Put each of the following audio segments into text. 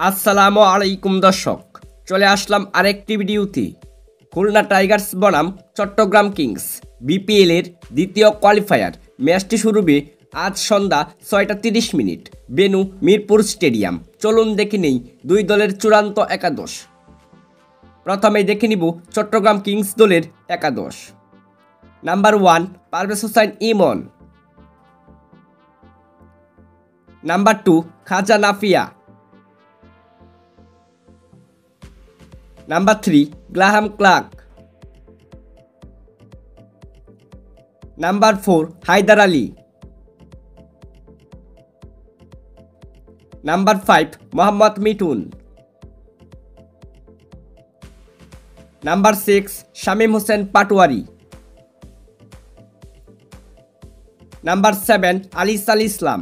আসসালামু আলাইকুম দর্শক, চলে আসলাম আরেকটি ভিডিওতে। খুলনা টাইগার্স বনাম চট্টগ্রাম কিংস বিপিএল এর দ্বিতীয় কোয়ালিফায়ার ম্যাচটি শুরু হবে আজ সন্ধ্যা 6টা 30 মিনিট, বেনু মিরপুর স্টেডিয়াম। চলুন দেখে নেই দুই দলের চূড়ান্ত একাদশ। প্রথমেই দেখে নিব চট্টগ্রাম কিংস দলের একাদশ। Number 1 Parvez Hossain Emon. Number 2 Khawaja Nafay. Number 3 Graham Clarke. Number 4 Haider Ali. Number 5 Mohammad Mithun. Number 6 Shamim Hossain Patwari. Number 7 Alis Al Islam.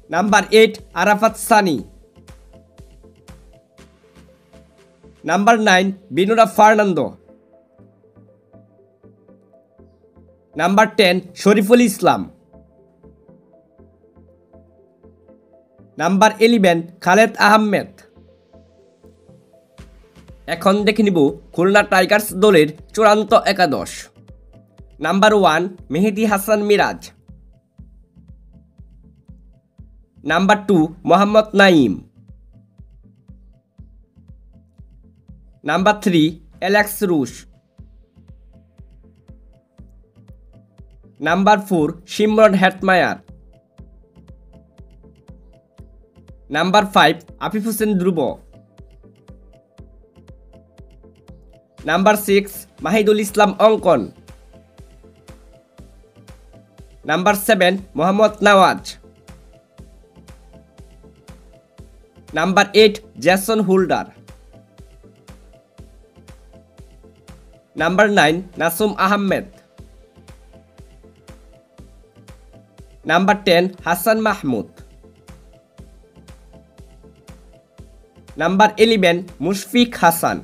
Number 8 Arafat Sunny. Number 9 Binura Fernando. Number 10 Shoriful Islam. Number 11 Khaled Ahmed. এখন দেখে নিব খুলনা টাইগার্স দলের চূড়ান্ত একাদশ। Number 1 Mehedi Hasan Miraz. Number 2 Mohammad Naim. Number 3 Alex রুশ। Number 4 Shimron Hetmyer. Number 5 Afif Hossain Dhruba. Number 6 Mahidul Islam Ankon. Number 7 Mohammad Nawaz. Number 8 Jason Holder. Number 9 Nasum Ahmed. Number 10 Hasan Mahmud. Number 11 Mushfiq Hasan.